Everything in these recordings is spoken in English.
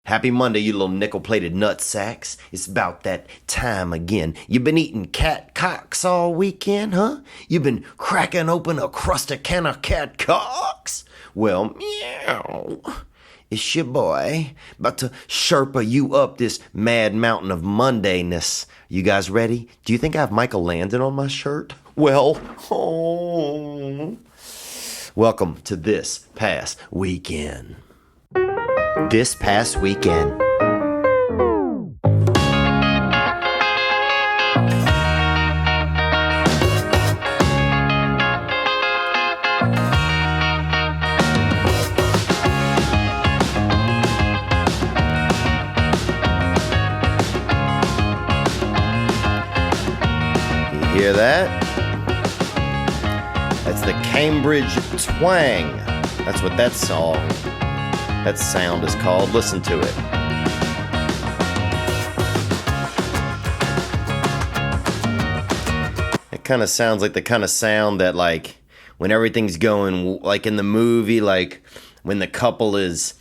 Happy Monday, you little nickel-plated nutsacks. It's about that time again. You been eating cat cocks all weekend, huh? You been cracking open a crusted can of cat cocks? Well, meow. It's your boy, about to Sherpa you up this mad mountain of Mondayness. You guys ready? Do you think I have Michael Landon on my shirt? Well, welcome to This Past Weekend. This past weekend. You hear that? That's the Cambridge Twang. That's what that sound is called. Listen to it. It kind of sounds like the kind of sound that, like, when everything's going, like in the movie, like when the couple is,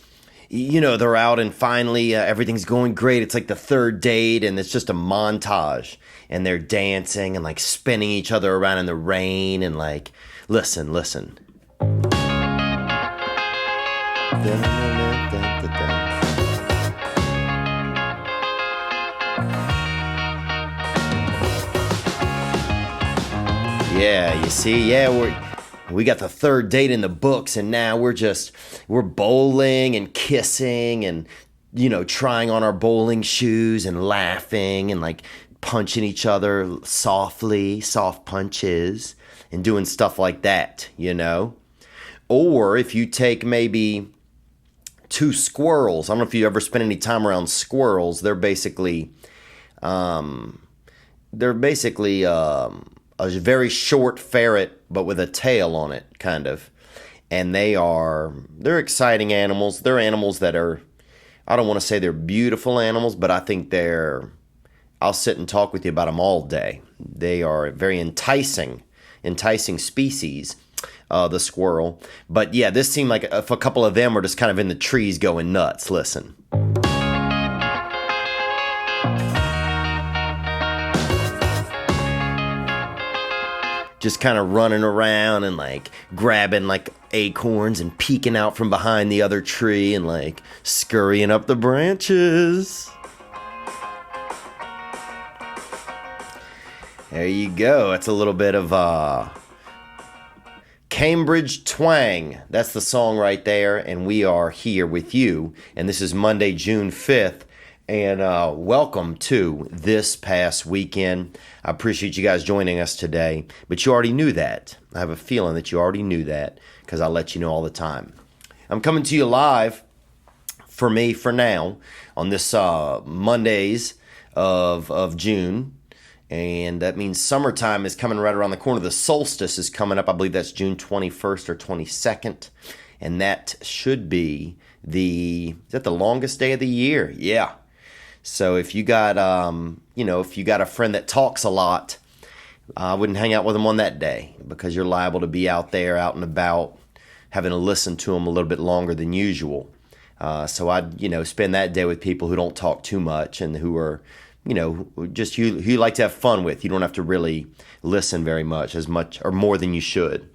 you know, they're out and finally everything's going great. It's like the third date and it's just a montage and they're dancing and like spinning each other around in the rain and like, listen. Yeah, you see, we got the third date in the books, and now we're bowling and kissing and, you know, trying on our bowling shoes and laughing and like punching each other softly, soft punches, and doing stuff like that, you know? Or if you take maybe two squirrels, I don't know if you ever spent any time around squirrels, they're basically a very short ferret, but with a tail on it, kind of. And they're exciting animals. They're animals that are, I don't want to say they're beautiful animals, but I think I'll sit and talk with you about them all day. They are a very enticing species, the squirrel. But yeah, this seemed like if a couple of them were just kind of in the trees going nuts. Listen. Just kind of running around and like grabbing like acorns and peeking out from behind the other tree and like scurrying up the branches. There you go. That's a little bit of Cambridge Twang. That's the song right there. And we are here with you. And this is Monday, June 5th. And welcome to This Past Weekend. I appreciate you guys joining us today. But you already knew that. I have a feeling that you already knew that because I let you know all the time. I'm coming to you live for now on this Mondays of June. And that means summertime is coming right around the corner. The solstice is coming up. I believe that's June 21st or 22nd. And that should be is that the longest day of the year? Yeah. So if you got, if you got a friend that talks a lot, I wouldn't hang out with them on that day because you're liable to be out there, out and about, having to listen to them a little bit longer than usual. So I'd, spend that day with people who don't talk too much and who are, just who you like to have fun with. You don't have to really listen very much, as much or more than you should.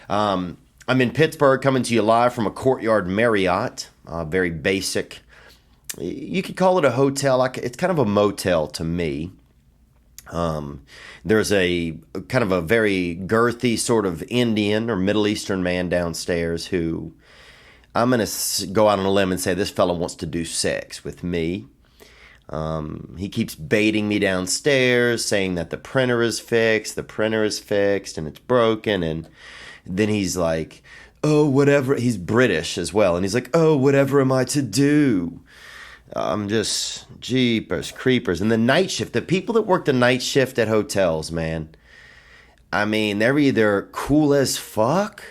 I'm in Pittsburgh, coming to you live from a Courtyard Marriott, very basic. You could call it a hotel. It's kind of a motel to me. There's a kind of a very girthy sort of Indian or Middle Eastern man downstairs who I'm going to go out on a limb and say this fella wants to do sex with me. He keeps baiting me downstairs, saying that the printer is fixed, and it's broken. And then he's like, oh, whatever. He's British as well. And he's like, oh, whatever am I to do? I'm just jeepers creepers. And the night shift, the people that work the night shift at hotels, man, I mean, they're either cool as fuck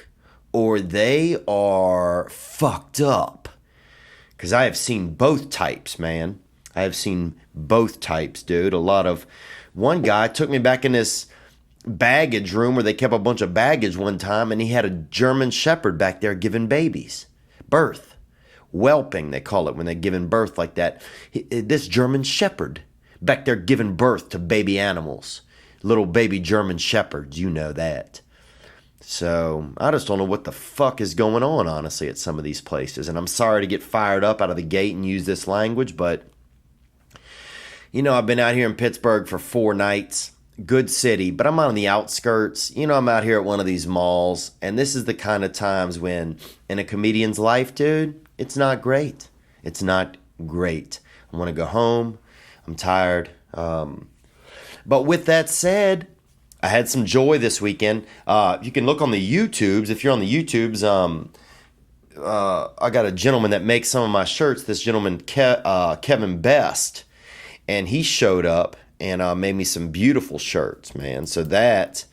or they are fucked up. Because I have seen both types, man. I have seen both types, dude. One guy took me back in this baggage room where they kept a bunch of baggage one time, and he had a German Shepherd back there giving babies birth. Whelping, they call it when they're giving birth like that. This German Shepherd back there giving birth to baby animals. Little baby German Shepherds, you know that. So I just don't know what the fuck is going on, honestly, at some of these places. And I'm sorry to get fired up out of the gate and use this language, but, I've been out here in Pittsburgh for 4 nights. Good city, but I'm on the outskirts. I'm out here at one of these malls, and this is the kind of times when, in a comedian's life, dude, it's not great. It's not great. I want to go home. I'm tired. But with that said, I had some joy this weekend. You can look on the YouTubes. If you're on the YouTubes, I got a gentleman that makes some of my shirts. This gentleman, Kevin Best, and he showed up and made me some beautiful shirts, man. So that,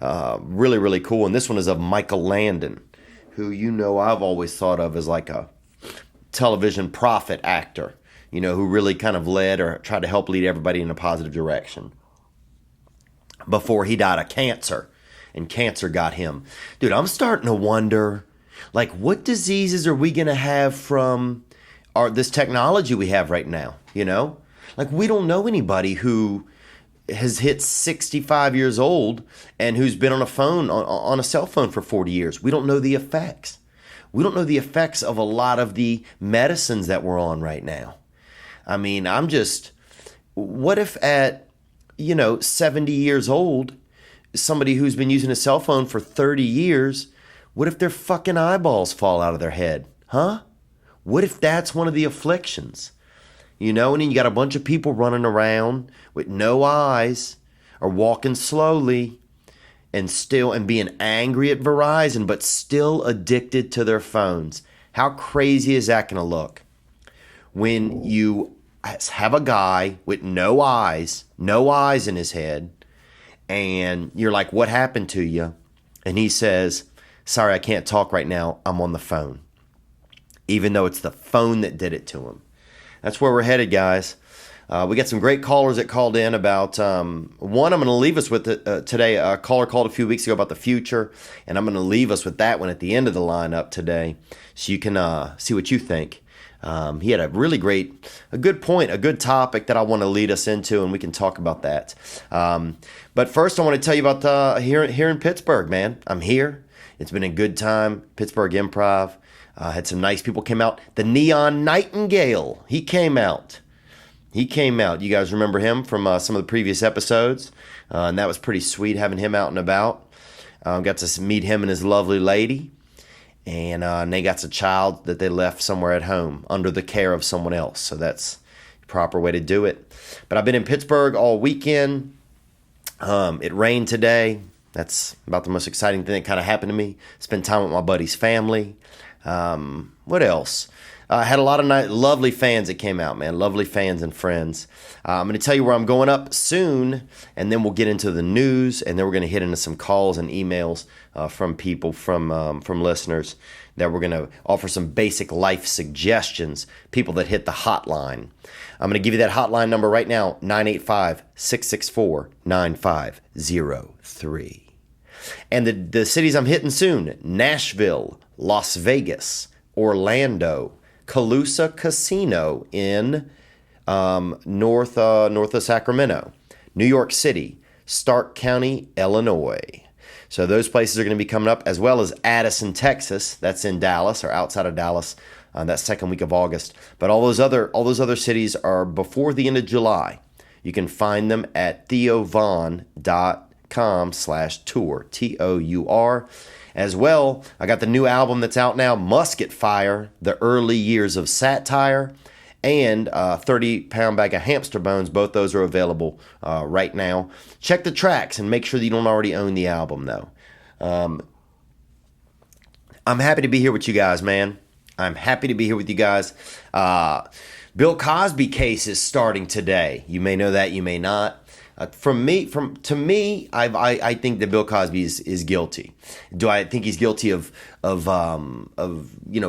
really, really cool. And this one is of Michael Landon, who I've always thought of as like a television prophet actor, who really kind of led or tried to help lead everybody in a positive direction before he died of cancer, and cancer got him. Dude, I'm starting to wonder, like, what diseases are we going to have from this technology we have right now, Like, we don't know anybody who has hit 65 years old and who's been on a cell phone for 40 years. We don't know the effects. We don't know the effects of a lot of the medicines that we're on right now. I mean, what if at, 70 years old, somebody who's been using a cell phone for 30 years, what if their fucking eyeballs fall out of their head? Huh? What if that's one of the afflictions? And then you got a bunch of people running around with no eyes or walking slowly and being angry at Verizon, but still addicted to their phones. How crazy is that going to look when you have a guy with no eyes in his head, and you're like, what happened to you? And he says, sorry, I can't talk right now. I'm on the phone. Even though it's the phone that did it to him. That's where we're headed, guys. We got some great callers that called in about, one I'm going to leave us with today. A caller called a few weeks ago about the future, and I'm going to leave us with that one at the end of the lineup today so you can see what you think. He had a good point, a good topic that I want to lead us into, and we can talk about that. But first, I want to tell you about here in Pittsburgh, man. I'm here. It's been a good time. Pittsburgh Improv. Had some nice people came out. The Neon Nightingale, he came out. You guys remember him from some of the previous episodes. And that was pretty sweet having him out and about. Got to meet him and his lovely lady. And they got a child that they left somewhere at home under the care of someone else. So that's the proper way to do it. But I've been in Pittsburgh all weekend. It rained today. That's about the most exciting thing that kind of happened to me. Spent time with my buddy's family. What else? I had a lot of lovely fans that came out, man. Lovely fans and friends. I'm going to tell you where I'm going up soon, and then we'll get into the news, and then we're going to hit into some calls and emails from people, from listeners, that we're going to offer some basic life suggestions, people that hit the hotline. I'm going to give you that hotline number right now, 985-664-9503. And the cities I'm hitting soon: Nashville, Las Vegas, Orlando, Calusa Casino in north of Sacramento, New York City, Stark County, Illinois. So those places are going to be coming up, as well as Addison, Texas. That's in Dallas or outside of Dallas. That second week of August. But all those other cities are before the end of July. You can find them at theovon.com/tour, TOUR. As well, I got the new album that's out now, Musket Fire, The Early Years of Satire, and 30-pound bag of hamster bones. Both those are available right now. Check the tracks and make sure that you don't already own the album, though. I'm happy to be here with you guys, man. I'm happy to be here with you guys. Bill Cosby case is starting today. You may know that, you may not. To me, I think that Bill Cosby is guilty. Do I think he's guilty of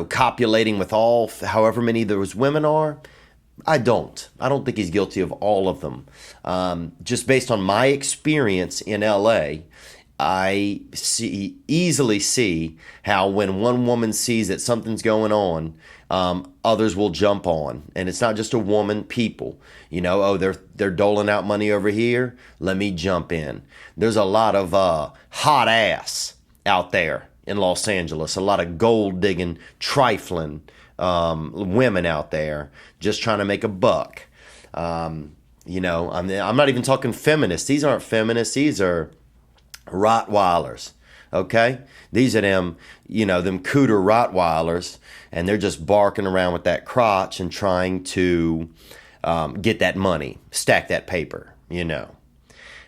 copulating with however many those women are? I don't think he's guilty of all of them. Just based on my experience in LA, I easily see how when one woman sees that something's going on, others will jump on. And it's not just a woman, people. Oh, they're doling out money over here. Let me jump in. There's a lot of hot ass out there in Los Angeles. A lot of gold digging, trifling women out there just trying to make a buck. I'm not even talking feminists. These aren't feminists. These are Rottweilers. Okay? These are them cooter Rottweilers, and they're just barking around with that crotch and trying to get that money, stack that paper,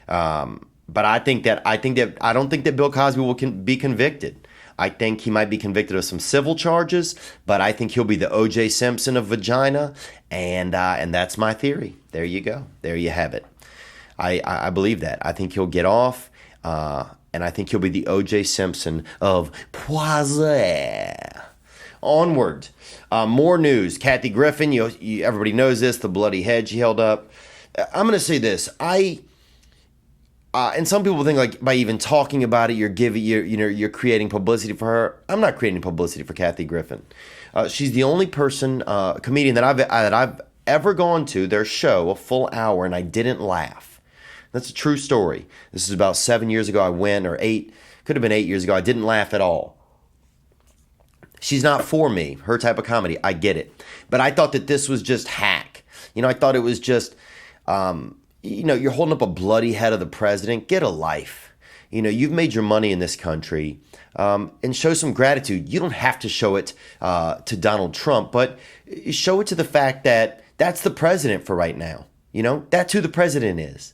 But I don't think that Bill Cosby will be convicted. I think he might be convicted of some civil charges, but I think he'll be the O.J. Simpson of vagina, and that's my theory. There you go. There you have it. I believe that. I think he'll get off, and I think he'll be the O.J. Simpson of Poisson. Onward. More news. Kathy Griffin, everybody knows this, the bloody head she held up. I'm going to say this. And some people think like by even talking about it, you're creating publicity for her. I'm not creating publicity for Kathy Griffin. She's the only comedian that I've ever gone to their show a full hour and I didn't laugh. That's a true story. This is about 7 years ago. I went, or 8, could have been 8 years ago. I didn't laugh at all. She's not for me, her type of comedy. I get it, but I thought that this was just hack. I thought it was just. You're holding up a bloody head of the president. Get a life. You've made your money in this country, and show some gratitude. You don't have to show it to Donald Trump, but show it to the fact that that's the president for right now. That's who the president is.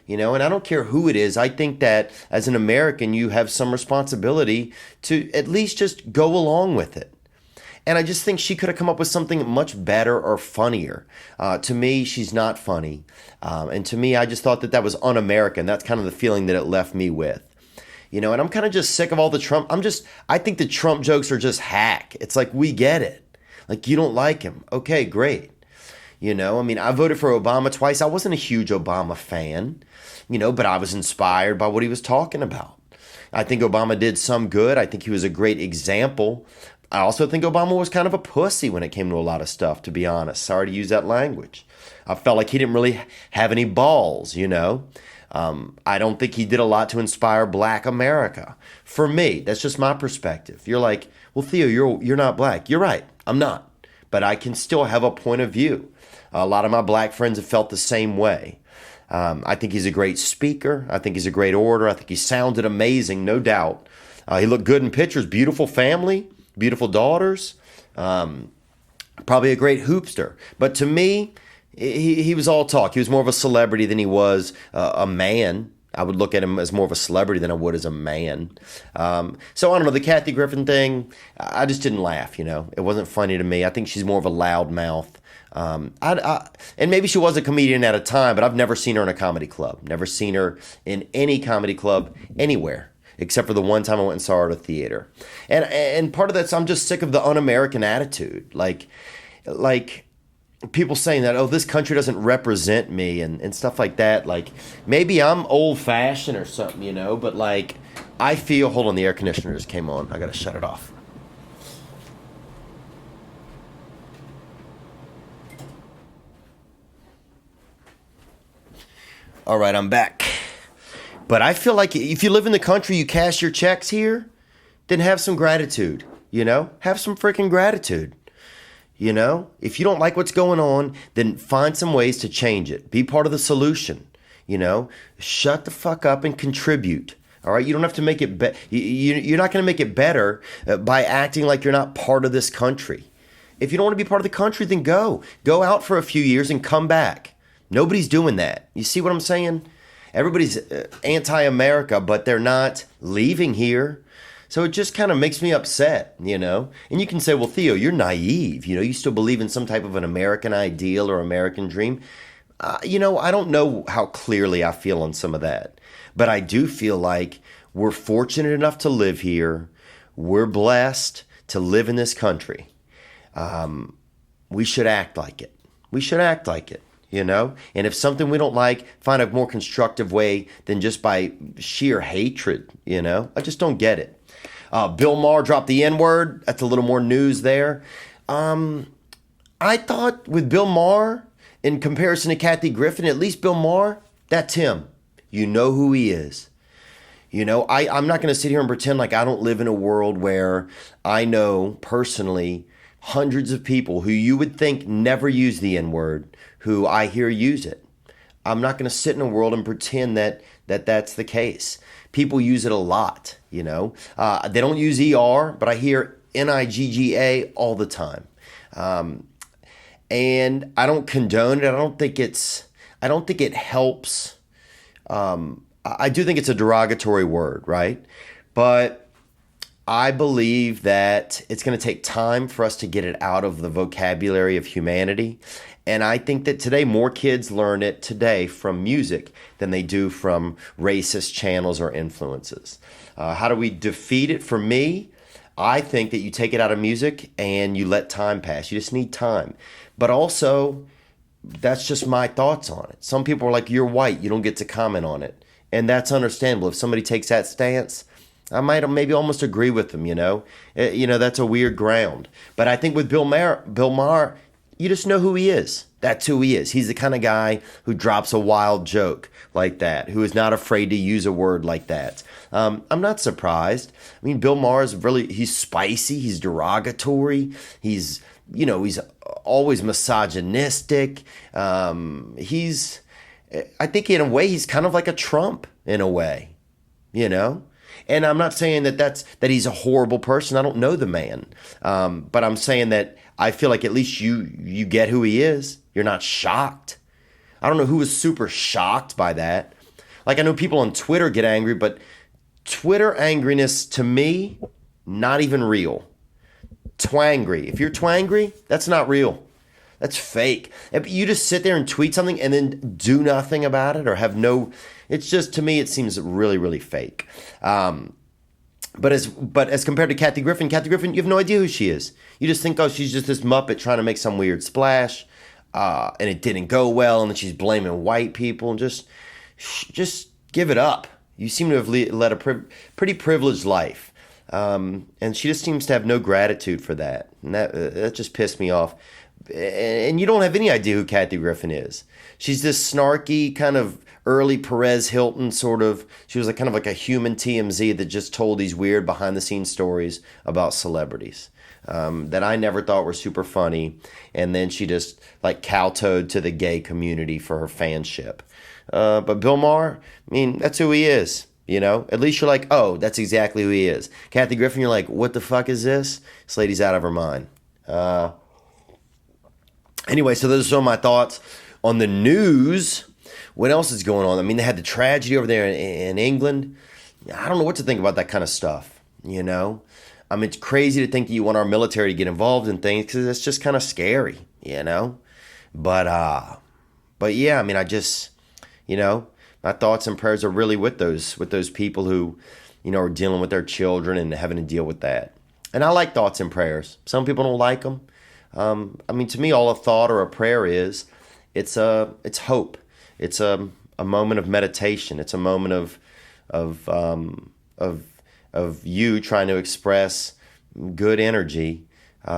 And I don't care who it is. I think that as an American, you have some responsibility to at least just go along with it. And I just think she could have come up with something much better or funnier. To me, she's not funny. And to me, I just thought that was un-American. That's kind of the feeling that it left me with. And I'm kind of just sick of all the Trump. I think the Trump jokes are just hack. It's like, we get it. Like, you don't like him. Okay, great. I voted for Obama twice. I wasn't a huge Obama fan, but I was inspired by what he was talking about. I think Obama did some good. I think he was a great example. I also think Obama was kind of a pussy when it came to a lot of stuff, to be honest. Sorry to use that language. I felt like he didn't really have any balls, I don't think he did a lot to inspire Black America. For me, that's just my perspective. You're like, well, Theo, you're not Black. You're right. I'm not. But I can still have a point of view. A lot of my Black friends have felt the same way. I think he's a great speaker. I think he's a great orator. I think he sounded amazing, no doubt. He looked good in pictures. Beautiful family. Beautiful daughters, probably a great hoopster. But to me, he was all talk. He was more of a celebrity than he was a man. I would look at him as more of a celebrity than I would as a man. So I don't know, the Kathy Griffin thing, I just didn't laugh, It wasn't funny to me. I think she's more of a loudmouth. And maybe she was a comedian at a time, but I've never seen her in a comedy club. Never seen her in any comedy club anywhere. Except for the one time I went and saw her at a theater. And part of that's, I'm just sick of the un-American attitude. Like people saying that, oh, this country doesn't represent me and stuff like that. Like, maybe I'm old-fashioned or something, but like, I feel, hold on, the air conditioner just came on. I got to shut it off. All right, I'm back. But I feel like if you live in the country, you cash your checks here, then have some gratitude, Have some freaking gratitude, If you don't like what's going on, then find some ways to change it. Be part of the solution, Shut the fuck up and contribute, all right? You don't have to make it better. You're not going to make it better by acting like you're not part of this country. If you don't want to be part of the country, then go. Go out for a few years and come back. Nobody's doing that. You see what I'm saying? Everybody's anti-America, but they're not leaving here. So it just kind of makes me upset, And you can say, well, Theo, you're naive. You still believe in some type of an American ideal or American dream. I don't know how clearly I feel on some of that. But I do feel like we're fortunate enough to live here. We're blessed to live in this country. We should act like it. We should act like it. And if something we don't like, find a more constructive way than just by sheer hatred, I just don't get it. Bill Maher dropped the N-word. That's a little more news there. I thought with Bill Maher, in comparison to Kathy Griffin, at least Bill Maher, that's him. You know who he is. I'm not going to sit here and pretend like I don't live in a world where I know personally hundreds of people who you would think never use the N-word, who I hear use it. I'm not going to sit in a world and pretend that that's the case. People use it a lot, They don't use ER, but I hear NIGGA all the time. And I don't condone it. I don't think it helps. I do think it's a derogatory word, right? But I believe that it's going to take time for us to get it out of the vocabulary of humanity. And I think that today more kids learn it today from music than they do from racist channels or influences. How do we defeat it? For me, I think that you take it out of music and you let time pass. You just need time. But also, that's just my thoughts on it. Some people are like, you're white, you don't get to comment on it. And that's understandable. If somebody takes that stance, I might maybe almost agree with them, That's a weird ground. But I think with Bill Maher, you just know who he is. That's who he is. He's the kind of guy who drops a wild joke like that, who is not afraid to use a word like that. I'm not surprised. I mean, Bill Maher is he's spicy, he's derogatory, he's always misogynistic. I think in a way he's kind of like a Trump in a way, And I'm not saying that he's a horrible person. I don't know the man. But I'm saying that I feel like at least you get who he is. You're not shocked. I don't know who was super shocked by that. Like I know people on Twitter get angry, but Twitter angriness to me, not even real. Twangry. If you're twangry, that's not real. That's fake. If you just sit there and tweet something and then do nothing about it or have no, it's just, to me, it seems really, really fake. But as compared to Kathy Griffin, you have no idea who she is. You just think, oh, she's just this Muppet trying to make some weird splash, and it didn't go well, and then she's blaming white people, and just give it up. You seem to have led a pretty privileged life, and she just seems to have no gratitude for that, and that just pissed me off. And you don't have any idea who Kathy Griffin is. She's this snarky kind of early Perez Hilton sort of. She was kind of like a human TMZ that just told these weird behind the scenes stories about celebrities that I never thought were super funny. And then she just like kowtowed to the gay community for her fanship. But Bill Maher, I mean, that's who he is. At least you're like, oh, that's exactly who he is. Kathy Griffin, you're like, what the fuck is this? This lady's out of her mind. Anyway, so those are some of my thoughts on the news. What else is going on? I mean, they had the tragedy over there in England. I don't know what to think about that kind of stuff, I mean, it's crazy to think that you want our military to get involved in things because it's just kind of scary, But yeah, I mean, I just, my thoughts and prayers are really with those people who, are dealing with their children and having to deal with that. And I like thoughts and prayers. Some people don't like them. I mean, to me, all a thought or a prayer is, it's hope. It's a moment of meditation. It's a moment of you trying to express good energy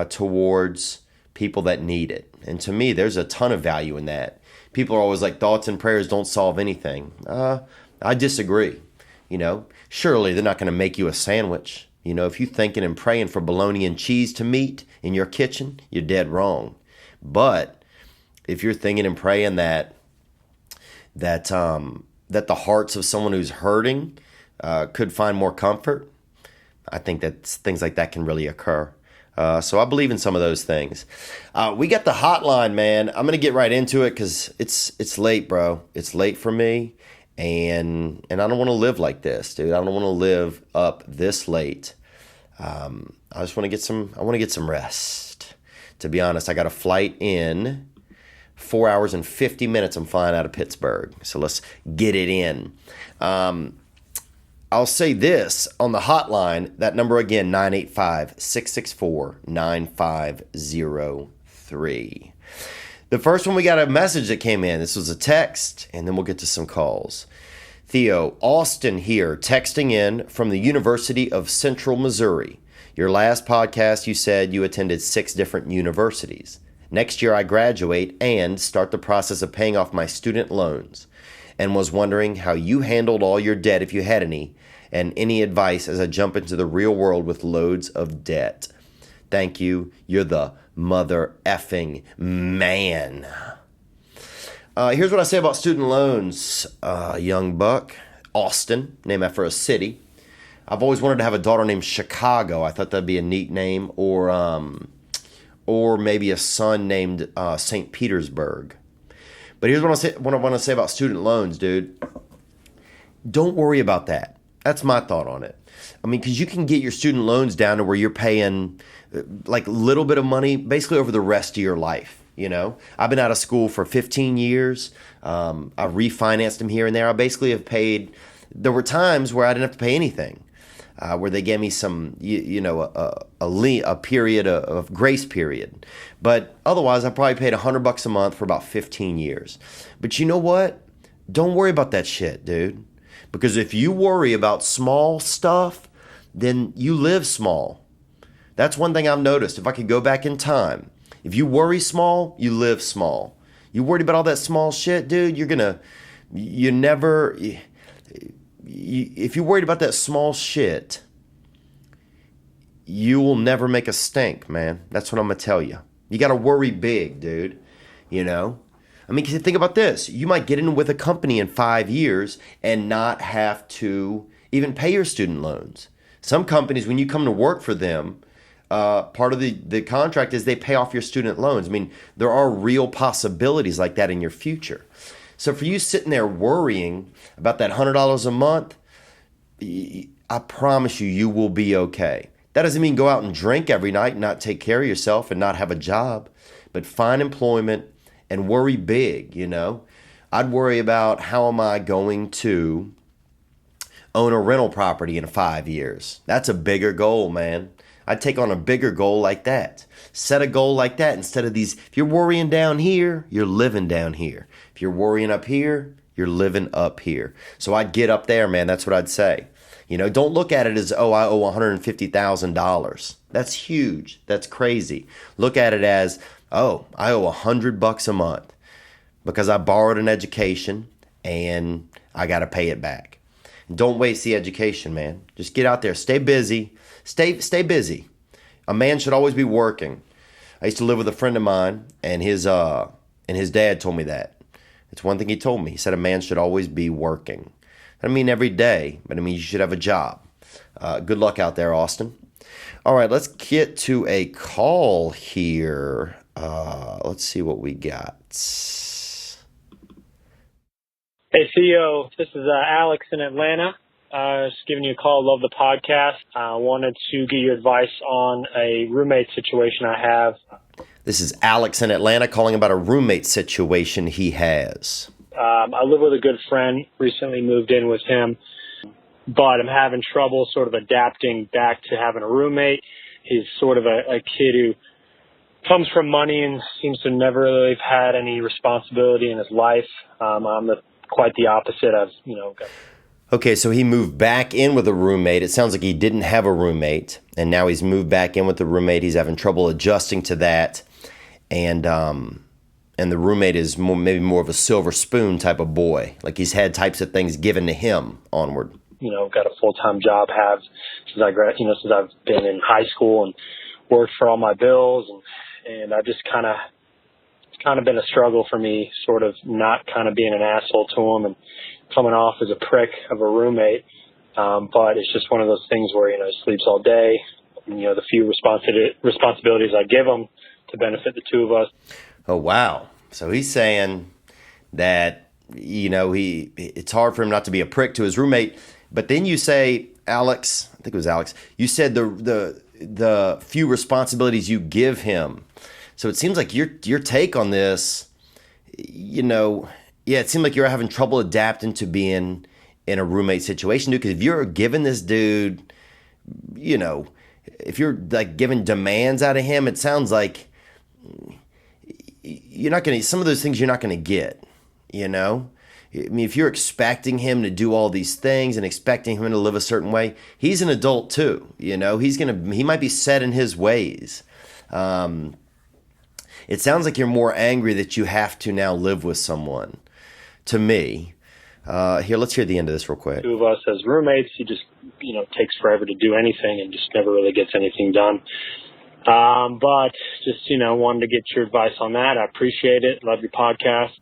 towards people that need it. And to me, there's a ton of value in that. People are always like, thoughts and prayers don't solve anything. I disagree. Surely they're not going to make you a sandwich. If you're thinking and praying for bologna and cheese to meet in your kitchen, you're dead wrong. But if you're thinking and praying that the hearts of someone who's hurting could find more comfort, I think that things like that can really occur. So I believe in some of those things. We got the hotline, man. I'm gonna get right into it because it's late, bro. It's late for me, and I don't want to live like this, dude. I don't want to live up this late. I just want to get some rest. To be honest, I got a flight in 4 hours and 50 minutes. I'm flying out of Pittsburgh. So let's get it in. I'll say this on the hotline, that number again, 985-664-9503. The first one, we got a message that came in. This was a text, and then we'll get to some calls. Theo, Austin here, texting in from the University of Central Missouri. Your last podcast, you said you attended 6 different universities. Next year, I graduate and start the process of paying off my student loans, and was wondering how you handled all your debt, if you had any, and any advice as I jump into the real world with loads of debt. Thank you. You're the mother effing man. Here's what I say about student loans, young buck. Austin, named after a city. I've always wanted to have a daughter named Chicago. I thought that'd be a neat name, or maybe a son named St. Petersburg. But here's what I want to say about student loans, dude. Don't worry about that. That's my thought on it. I mean, because you can get your student loans down to where you're paying like a little bit of money basically over the rest of your life. You know, I've been out of school for 15 years. I refinanced them here and there. I basically have paid. There were times where I didn't have to pay anything, where they gave me some, a period of grace period. But otherwise, I probably paid $100 a month for about 15 years. But you know what? Don't worry about that shit, dude. Because if you worry about small stuff, then you live small. That's one thing I've noticed. If I could go back in time, if you worry small, you live small. You worried about all that small shit, dude, if you're worried about that small shit, you will never make a stink, man. That's what I'm going to tell you. You got to worry big, dude. You know? I mean, think about this. You might get in with a company in 5 years and not have to even pay your student loans. Some companies, when you come to work for them, part of the contract is they pay off your student loans. I mean, there are real possibilities like that in your future. So for you sitting there worrying about that $100 a month, I promise you will be okay. That doesn't mean go out and drink every night and not take care of yourself and not have a job, but find employment and worry big, you know. I'd worry about how am I going to own a rental property in 5 years. That's a bigger goal, man. I'd take on a bigger goal like that. Set a goal like that instead of these. If you're worrying down here, you're living down here. If you're worrying up here, you're living up here. So I'd get up there, man. That's what I'd say. You know, don't look at it as, oh, I owe $150,000. That's huge. That's crazy. Look at it as, oh, I owe $100 a month because I borrowed an education and I got to pay it back. Don't waste the education, man. Just get out there. Stay busy. Stay busy. A man should always be working. I used to live with a friend of mine, and his dad told me that. It's one thing he told me. He said a man should always be working. I mean every day, but I mean you should have a job. Good luck out there, Austin. All right, let's get to a call here. Let's see what we got. Hey, Theo. This is Alex in Atlanta. Just giving you a call. Love the podcast. I wanted to get your advice on a roommate situation I have. This is Alex in Atlanta calling about a roommate situation he has. I live with a good friend. Recently moved in with him, but I'm having trouble sort of adapting back to having a roommate. He's sort of a kid who comes from money and seems to never really have had any responsibility in his life. I'm quite the opposite. Okay, so he moved back in with a roommate. It sounds like he didn't have a roommate, and now he's moved back in with the roommate. He's having trouble adjusting to that, and the roommate is maybe more of a silver spoon type of boy. Like he's had types of things given to him onward. Got a full-time job, since I've been in high school and worked for all my bills, and I've just it's kind of been a struggle for me, sort of not kind of being an asshole to him and coming off as a prick of a roommate. But it's just one of those things where, he sleeps all day. And, the few responsibilities I give him to benefit the two of us. Oh, wow. So he's saying that, it's hard for him not to be a prick to his roommate. But then you say, Alex, I think it was Alex, you said the few responsibilities you give him. So it seems like your take on this, it seemed like you're having trouble adapting to being in a roommate situation, dude. Because if you're giving this dude, if you're like giving demands out of him, it sounds like you're not gonna. Some of those things you're not gonna get. I mean, if you're expecting him to do all these things and expecting him to live a certain way, he's an adult too. He might be set in his ways. It sounds like you're more angry that you have to now live with someone. To me, here, let's hear the end of this real quick. Two of us as roommates, he just, takes forever to do anything and just never really gets anything done. But just, wanted to get your advice on that. I appreciate it. Love your podcast.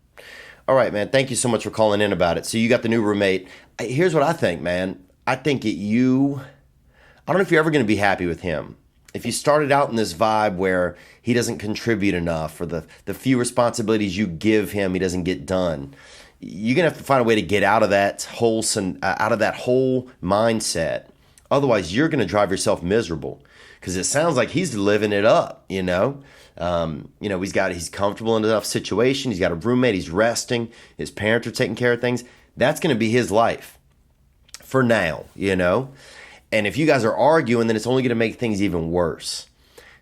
All right, man. Thank you so much for calling in about it. So you got the new roommate. Here's what I think, man. I think I don't know if you're ever going to be happy with him. If you started out in this vibe where he doesn't contribute enough, or the few responsibilities you give him, he doesn't get done, you're going to have to find a way to get out of that whole mindset. Otherwise, you're going to drive yourself miserable, because it sounds like he's living it up, He's comfortable in enough situation. He's got a roommate. He's resting. His parents are taking care of things. That's going to be his life for now, And if you guys are arguing, then it's only going to make things even worse.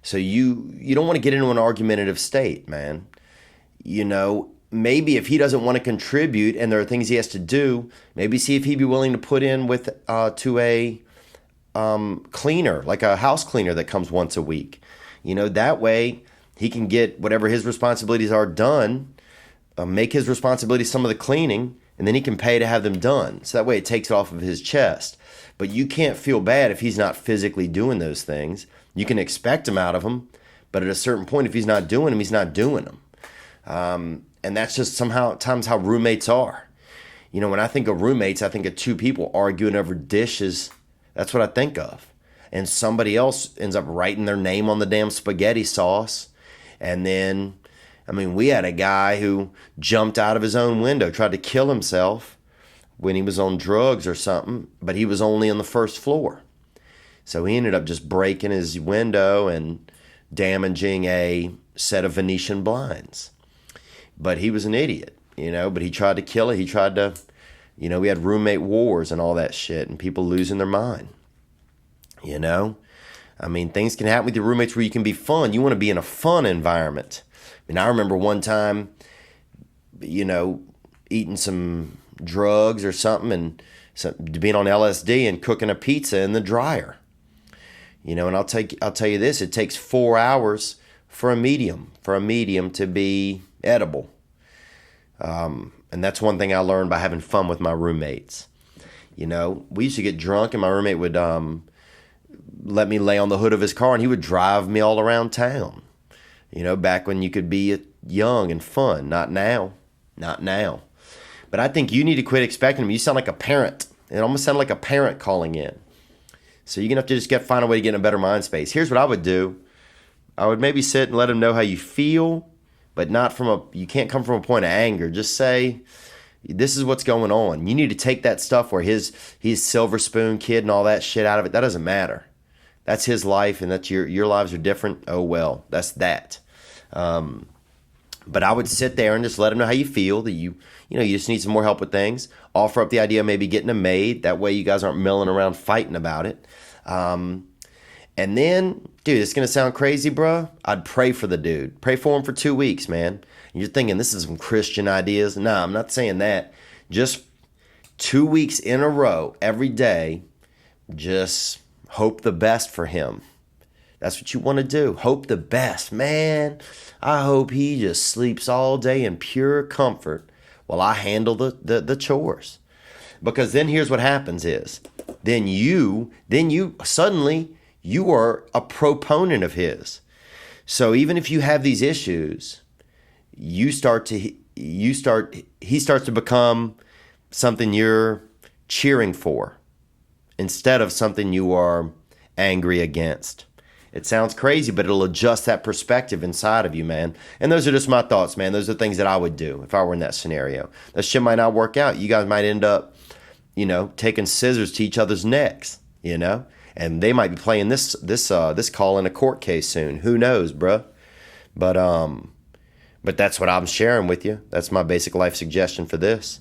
So you don't want to get into an argumentative state, man. Maybe if he doesn't want to contribute and there are things he has to do, maybe see if he'd be willing to put in with to a cleaner, like a house cleaner that comes once a week. That way he can get whatever his responsibilities are done, make his responsibility some of the cleaning, and then he can pay to have them done. So that way it takes it off of his chest. But you can't feel bad if he's not physically doing those things. You can expect him out of them, but at a certain point, if he's not doing them, he's not doing them. And that's just sometimes how roommates are. When I think of roommates, I think of two people arguing over dishes. That's what I think of. And somebody else ends up writing their name on the damn spaghetti sauce. And then, we had a guy who jumped out of his own window, tried to kill himself when he was on drugs or something, but he was only on the first floor. So he ended up just breaking his window and damaging a set of Venetian blinds. But he was an idiot, but he tried to kill it. He tried to, we had roommate wars and all that shit and people losing their mind, things can happen with your roommates where you can be fun. You want to be in a fun environment. I remember one time, eating some drugs or something and being on LSD and cooking a pizza in the dryer. And I'll tell you this, it takes 4 hours for a medium to be edible. And that's one thing I learned by having fun with my roommates. We used to get drunk and my roommate would let me lay on the hood of his car and he would drive me all around town. Back when you could be young and fun. Not now. But I think you need to quit expecting him. You sound like a parent. It almost sounded like a parent calling in. So you're going to have to just find a way to get in a better mind space. Here's what I would do. I would maybe sit and let him know how you feel, but you can't come from a point of anger. Just say, this is what's going on. You need to take that stuff where he's silver spoon kid and all that shit out of it. That doesn't matter. That's his life, and that's your lives are different. Oh, well, that's that. But I would sit there and just let him know how you feel, that you just need some more help with things. Offer up the idea of maybe getting a maid. That way you guys aren't milling around fighting about it. And then, dude, it's going to sound crazy, bro. I'd pray for the dude. Pray for him for 2 weeks, man. And you're thinking this is some Christian ideas. No, I'm not saying that. Just 2 weeks in a row, every day, just hope the best for him. That's what you want to do. Hope the best. Man, I hope he just sleeps all day in pure comfort while I handle the chores. Because then here's what happens is, then you suddenly, you are a proponent of his. So even if you have these issues, he starts to become something you're cheering for instead of something you are angry against. It sounds crazy, but it'll adjust that perspective inside of you, man. And those are just my thoughts, man. Those are things that I would do if I were in that scenario. That shit might not work out. You guys might end up, taking scissors to each other's necks, and they might be playing this call in a court case soon. Who knows, bruh? But that's what I'm sharing with you. That's my basic life suggestion for this.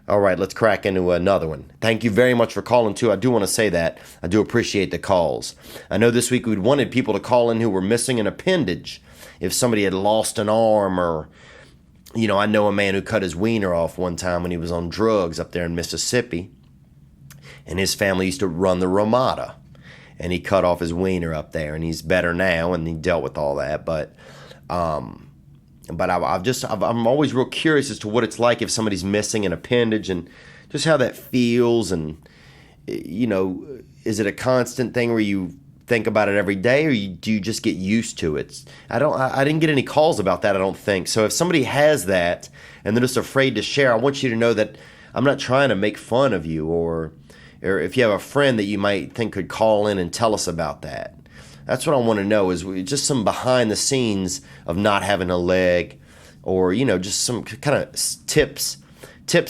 All right, let's crack into another one. Thank you very much for calling, too. I do want to say that. I do appreciate the calls. I know this week we'd wanted people to call in who were missing an appendage. If somebody had lost an arm or I know a man who cut his wiener off one time when he was on drugs up there in Mississippi, and his family used to run the Ramada, and he cut off his wiener up there, and he's better now, and he dealt with all that. But I'm always real curious as to what it's like if somebody's missing an appendage, and just how that feels, and is it a constant thing where you think about it every day, or do you just get used to it? I didn't get any calls about that, I don't think. So if somebody has that and they're just afraid to share, I want you to know that I'm not trying to make fun of you, or if you have a friend that you might think could call in and tell us about that. That's what I want to know, is just some behind the scenes of not having a leg, or just some kind of tips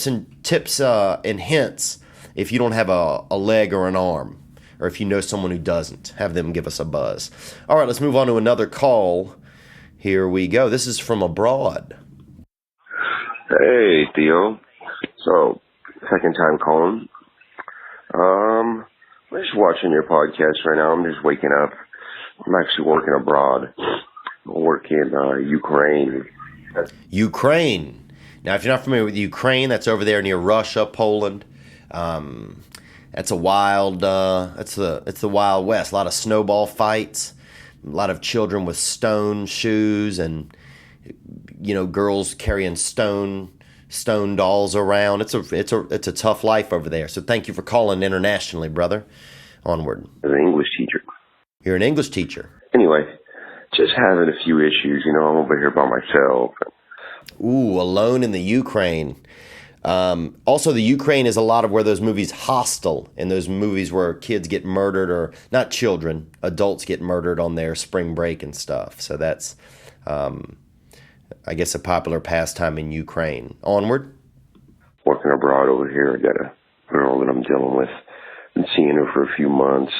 and hints if you don't have a leg or an arm, or if you know someone who doesn't. Have them give us a buzz. All right, let's move on to another call. Here we go. This is from abroad. Hey, Theo. So, second time calling. I'm just watching your podcast right now. I'm just waking up. I'm actually working abroad. I work in Ukraine. Ukraine. Now, if you're not familiar with Ukraine, that's over there near Russia, Poland. That's a wild. It's the Wild West. A lot of snowball fights. A lot of children with stone shoes, and girls carrying stone dolls around. It's a tough life over there. So thank you for calling internationally, brother. Onward. As an English teacher. You're an English teacher. Anyway, just having a few issues. I'm over here by myself. Ooh, alone in the Ukraine. Also, the Ukraine is a lot of where those movies Hostel, and those movies where kids get murdered, or not children, adults get murdered on their spring break and stuff. So that's, I guess, a popular pastime in Ukraine. Onward. Working abroad over here, I got a girl that I'm dealing with. Been seeing her for a few months.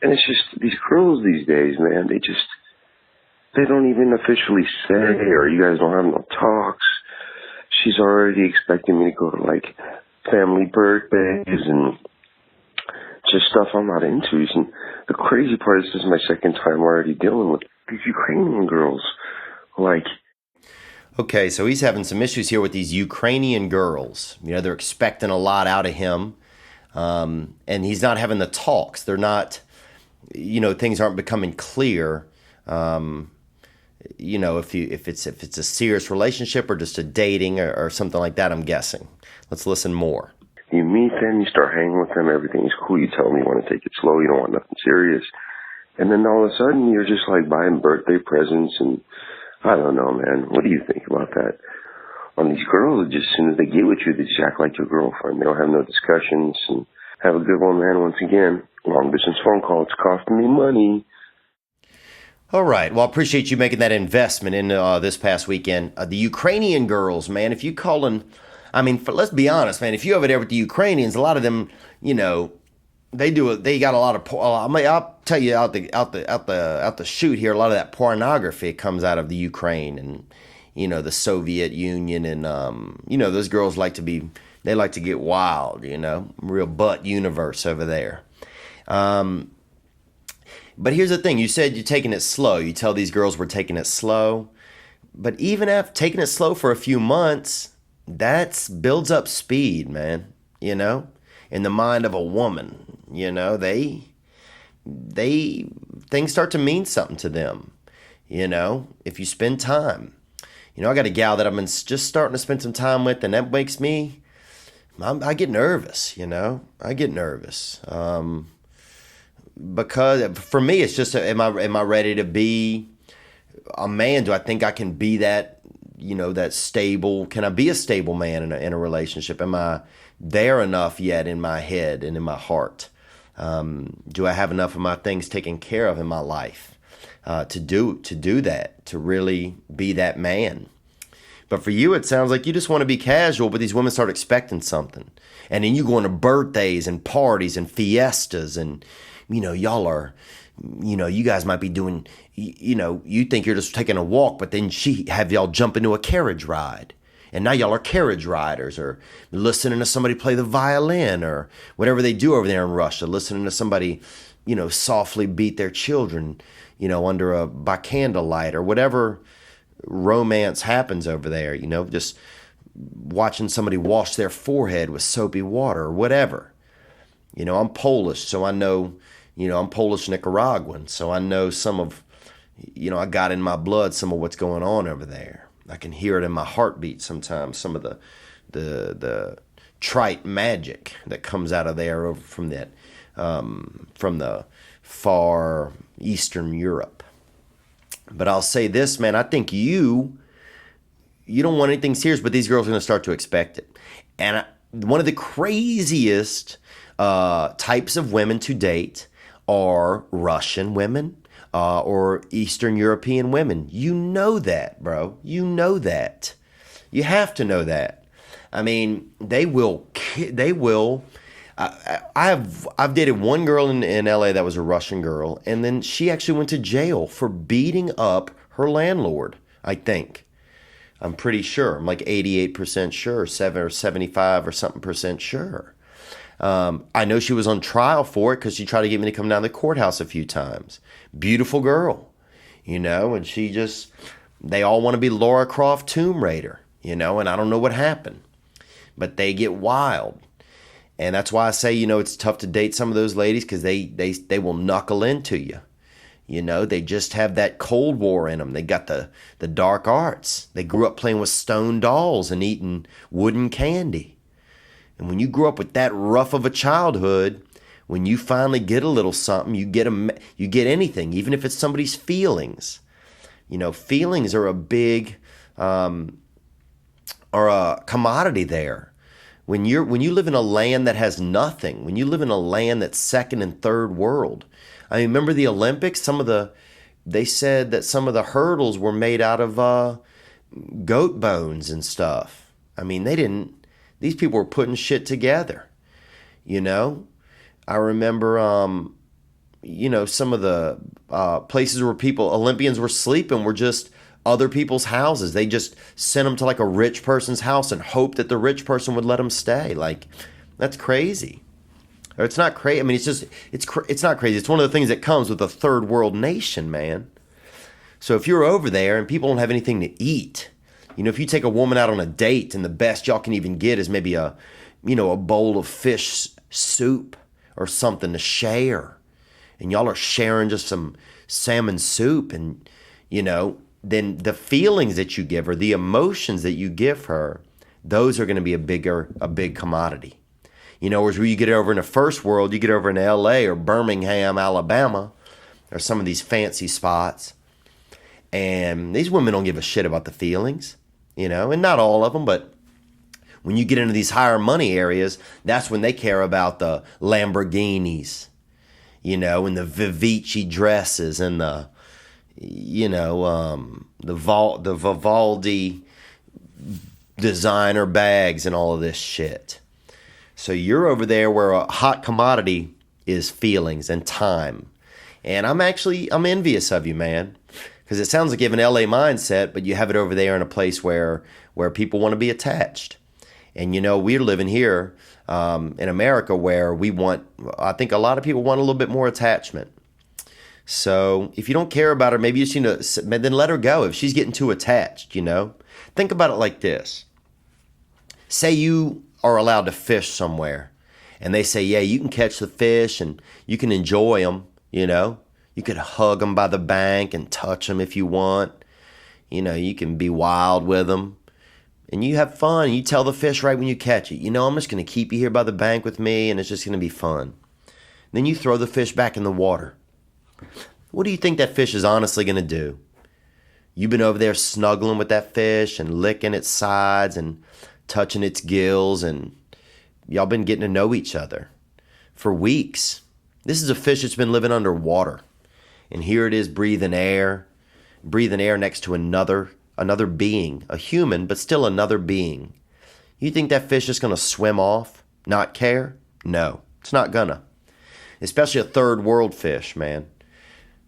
And it's just, these girls these days, man, they don't even officially say, or you guys don't have no talks. She's already expecting me to go to, family birthdays and just stuff I'm not into. And the crazy part is, this is my second time already dealing with these Ukrainian girls. Okay, so he's having some issues here with these Ukrainian girls. They're expecting a lot out of him, and he's not having the talks. They're not, things aren't becoming clear. If it's a serious relationship or just a dating or something like that, I'm guessing. Let's listen more. You meet them, you start hanging with them, everything's cool. You tell them you want to take it slow, you don't want nothing serious. And then all of a sudden, you're just buying birthday presents, and I don't know, man. What do you think about that? On these girls, just as soon as they get with you, they just act like your girlfriend. They don't have no discussions. And have a good one, man. Once again, long distance phone call. It's costing me money. All right. Well, I appreciate you making that investment in this past weekend. The Ukrainian girls, man, if you calling, let's be honest, man, if you over there with the Ukrainians, a lot of them, they got a lot of, I'll tell you out the chute here, a lot of that pornography comes out of the Ukraine and, the Soviet Union, and, those girls like to get wild, real butt universe over there. But here's the thing. You said you're taking it slow. You tell these girls we're taking it slow. But even after taking it slow for a few months, that builds up speed, man. In the mind of a woman, things start to mean something to them, if you spend time. I got a gal that I'm just starting to spend some time with, and that makes me, I get nervous, I get nervous. Because for me, it's just, am I ready to be a man? Do I think I can be that, that stable? Can I be a stable man in a relationship? Am I there enough yet in my head and in my heart? Do I have enough of my things taken care of in my life to do that, to really be that man? But for you, it sounds like you just want to be casual, but these women start expecting something. And then you go into birthdays and parties and fiestas, and y'all are, you guys might be doing, you think you're just taking a walk, but then she have y'all jump into a carriage ride. And now y'all are carriage riders, or listening to somebody play the violin, or whatever they do over there in Russia, listening to somebody, softly beat their children, by candlelight, or whatever romance happens over there, just watching somebody wash their forehead with soapy water or whatever. I'm Polish, so I know, I'm Polish Nicaraguan, so I know some of, I got in my blood some of what's going on over there. I can hear it in my heartbeat sometimes, some of the trite magic that comes out of there over from that, from the far Eastern Europe. But I'll say this, man, I think you don't want anything serious, but these girls are going to start to expect it. And one of the craziest types of women to date are Russian women or Eastern European women. You know that, bro. You know that. You have to know that. I mean, they will. I've dated one girl in LA that was a Russian girl, and then she actually went to jail for beating up her landlord, I think. I'm pretty sure. I'm like 88% sure, 7 or 75 or something percent sure. I know she was on trial for it because she tried to get me to come down to the courthouse a few times. Beautiful girl, and they all want to be Lara Croft Tomb Raider, and I don't know what happened. But they get wild. And that's why I say, it's tough to date some of those ladies because they will knuckle into you. They just have that Cold War in them. They got the dark arts. They grew up playing with stone dolls and eating wooden candy. And when you grew up with that rough of a childhood, when you finally get a little something, you get anything, even if it's somebody's feelings. Feelings are a big are a commodity there. When you live in a land that has nothing, when you live in a land that's second and third world. I mean, remember the Olympics? They said that some of the hurdles were made out of goat bones and stuff. I mean, these people were putting shit together, I remember, some of the places where Olympians were sleeping were just other people's houses. They just sent them to like a rich person's house and hoped that the rich person would let them stay. Like, that's crazy. Or it's not crazy. I mean, it's not crazy. It's one of the things that comes with a third world nation, man. So if you're over there and people don't have anything to eat, if you take a woman out on a date and the best y'all can even get is maybe a bowl of fish soup or something to share, and y'all are sharing just some salmon soup, and then the feelings that you give her, the emotions that you give her, those are going to be a big commodity. Whereas where you get over in the first world, you get over in LA or Birmingham, Alabama, or some of these fancy spots, and these women don't give a shit about the feelings, and not all of them, but when you get into these higher money areas, that's when they care about the Lamborghinis, and the Vivici dresses and the Vivaldi designer bags and all of this shit. So you're over there where a hot commodity is feelings and time. And I'm envious of you, man, because it sounds like you have an LA mindset, but you have it over there in a place where people want to be attached. And we're living here in America where I think a lot of people want a little bit more attachment. So if you don't care about her, maybe you just need to, then let her go if she's getting too attached, Think about it like this. Say you are allowed to fish somewhere, and they say, yeah, you can catch the fish and you can enjoy them, You could hug them by the bank and touch them if you want. You can be wild with them. And you have fun. You tell the fish right when you catch it, I'm just going to keep you here by the bank with me, and it's just going to be fun. Then you throw the fish back in the water. What do you think that fish is honestly going to do? You've been over there snuggling with that fish and licking its sides and touching its gills, and y'all been getting to know each other for weeks. This is a fish that's been living underwater. And here it is breathing air next to another being, a human, but still another being. You think that fish is going to swim off, not care? No, it's not gonna. Especially a third world fish, man,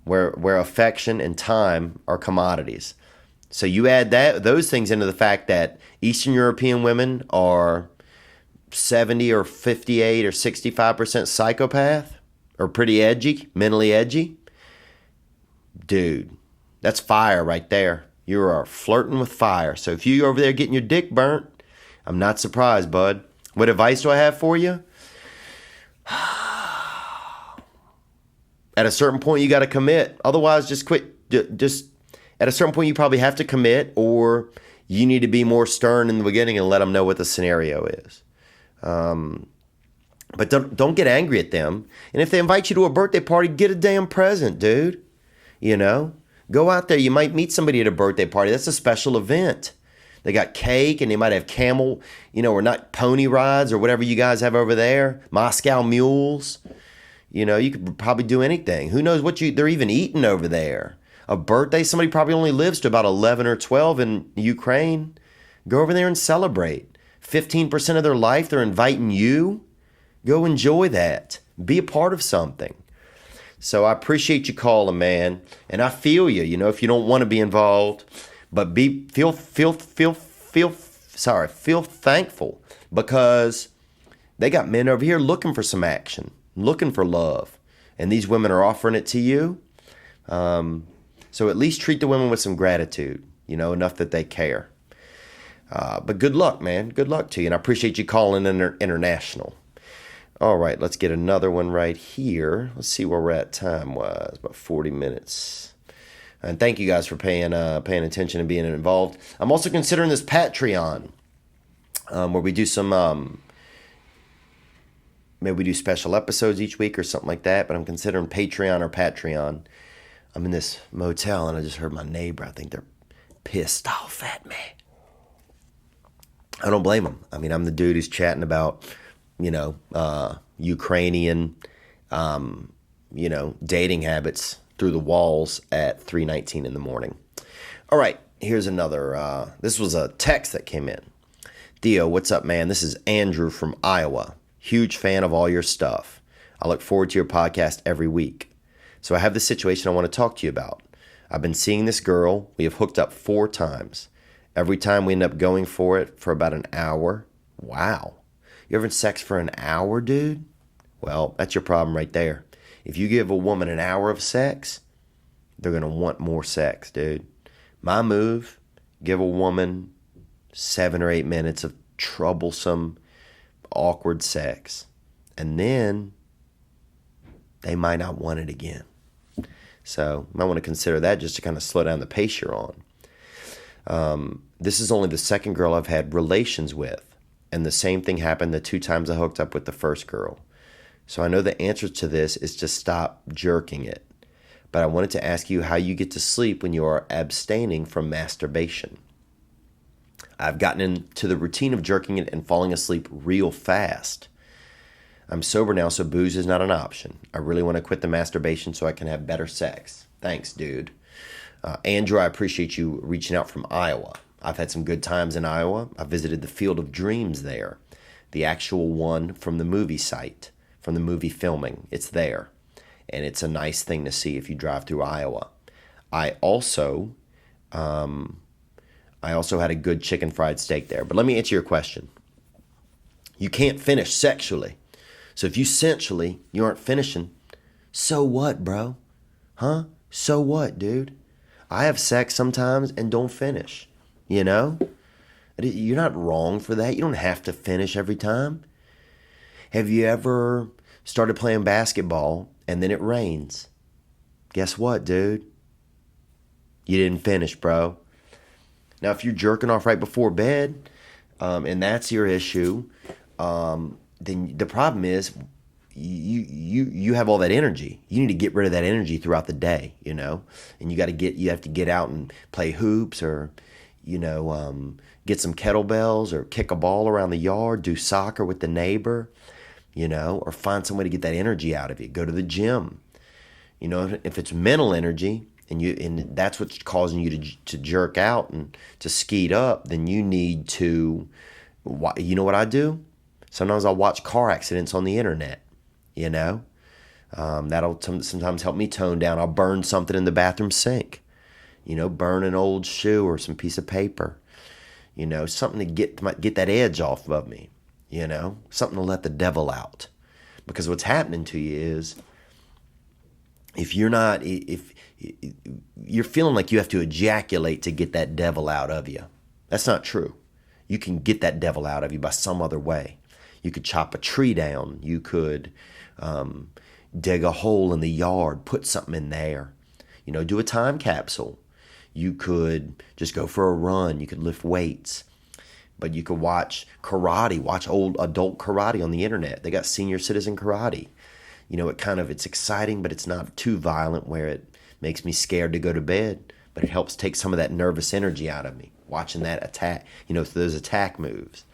where affection and time are commodities. So you add those things into the fact that Eastern European women are 70 or 58 or 65% psychopath, or pretty edgy, mentally edgy. Dude, that's fire right there. You are flirting with fire. So if you over there getting your dick burnt, I'm not surprised, bud. What advice do I have for you? At a certain point, you got to commit. Otherwise, just quit. Just at a certain point, you probably have to commit, or you need to be more stern in the beginning and let them know what the scenario is. But don't get angry at them. And if they invite you to a birthday party, get a damn present, dude. You know, go out there. You might meet somebody at a birthday party. That's a special event. They got cake, and they might have camel, or not pony rides or whatever you guys have over there. Moscow mules. You could probably do anything. Who knows what they're even eating over there? A birthday, somebody probably only lives to about 11 or 12 in Ukraine. Go over there and celebrate. 15% of their life, they're inviting you. Go enjoy that. Be a part of something. So I appreciate you calling, man. And I feel you, if you don't want to be involved. But feel thankful, because they got men over here looking for some action, looking for love. And these women are offering it to you. So at least treat the women with some gratitude, enough that they care. But good luck, man. Good luck to you. And I appreciate you calling international. All right, let's get another one right here. Let's see where we're at time-wise. About 40 minutes. And thank you guys for paying attention and being involved. I'm also considering this Patreon, where we do some, maybe we do special episodes each week or something like that. But I'm considering Patreon or Patreon. I'm in this motel, and I just heard my neighbor. I think they're pissed off at me. I don't blame them. I mean, I'm the dude who's chatting about, Ukrainian, dating habits through the walls at 3:19 in the morning. All right, here's another. This was a text that came in. Theo, what's up, man? This is Andrew from Iowa. Huge fan of all your stuff. I look forward to your podcast every week. So I have this situation I want to talk to you about. I've been seeing this girl. We have hooked up 4 times. Every time we end up going for it for about an hour. Wow. You ever had sex for an hour, dude? Well, that's your problem right there. If you give a woman an hour of sex, they're going to want more sex, dude. My move, give a woman 7 or 8 minutes of troublesome, awkward sex. And then they might not want it again. So you might want to consider that, just to kind of slow down the pace you're on. This is only the second girl I've had relations with. And the same thing happened the 2 times I hooked up with the first girl. So I know the answer to this is to stop jerking it. But I wanted to ask you how you get to sleep when you are abstaining from masturbation. I've gotten into the routine of jerking it and falling asleep real fast. I'm sober now, so booze is not an option. I really want to quit the masturbation so I can have better sex. Thanks, dude. Andrew, I appreciate you reaching out from Iowa. I've had some good times in Iowa. I visited the Field of Dreams there, the actual one from the movie site, from the movie filming. It's there, and it's a nice thing to see if you drive through Iowa. I also had a good chicken fried steak there. But let me answer your question. You can't finish sexually. So if you sensually, you aren't finishing, so what, bro? Huh? So what, dude? I have sex sometimes and don't finish. You're not wrong for that. You don't have to finish every time. Have you ever started playing basketball and then it rains? Guess what, dude? You didn't finish, bro. Now, if you're jerking off right before bed, and that's your issue, then the problem is you have all that energy. You need to get rid of that energy throughout the day, and you have to get out and play hoops, or get some kettlebells, or kick a ball around the yard, do soccer with the neighbor, or find some way to get that energy out of you. Go to the gym. If it's mental energy and that's what's causing you to jerk out and to skeet up, then you need to, you know what I do? Sometimes I'll watch car accidents on the internet, that'll sometimes help me tone down. I'll burn something in the bathroom sink. Burn an old shoe or some piece of paper, something to get that edge off of me, something to let the devil out. Because what's happening to you if you're feeling like you have to ejaculate to get that devil out of you, that's not true. You can get that devil out of you by some other way. You could chop a tree down. You could dig a hole in the yard, put something in there. Do a time capsule. You could just go for a run. You could lift weights. But you could watch karate, watch old adult karate on the internet. They got senior citizen karate. It's exciting, but it's not too violent where it makes me scared to go to bed. But it helps take some of that nervous energy out of me, watching that attack, those attack moves.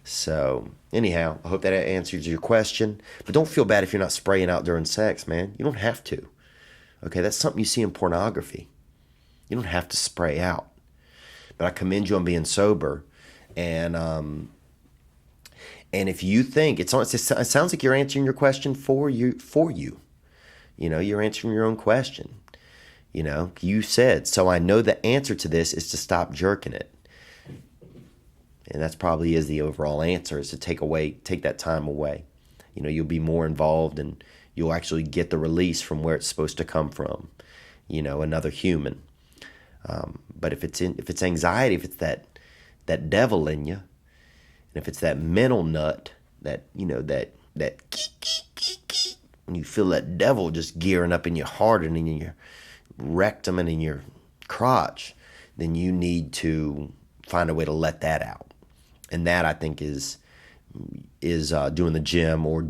So anyhow, I hope that answers your question. But don't feel bad if you're not spraying out during sex, man. You don't have to. Okay, that's something you see in pornography. You don't have to spray out. But I commend you on being sober. And if you think it sounds like you're answering your question for you. You're answering your own question. You said, so I know the answer to this is to stop jerking it. And that's probably is the overall answer, is to take that time away. You'll be more involved and you'll actually get the release from where it's supposed to come from, another human. But if it's anxiety, if it's that devil in you, and if it's that mental nut, that when you feel that devil just gearing up in your heart and in your rectum and in your crotch, then you need to find a way to let that out. And that, I think, is doing the gym or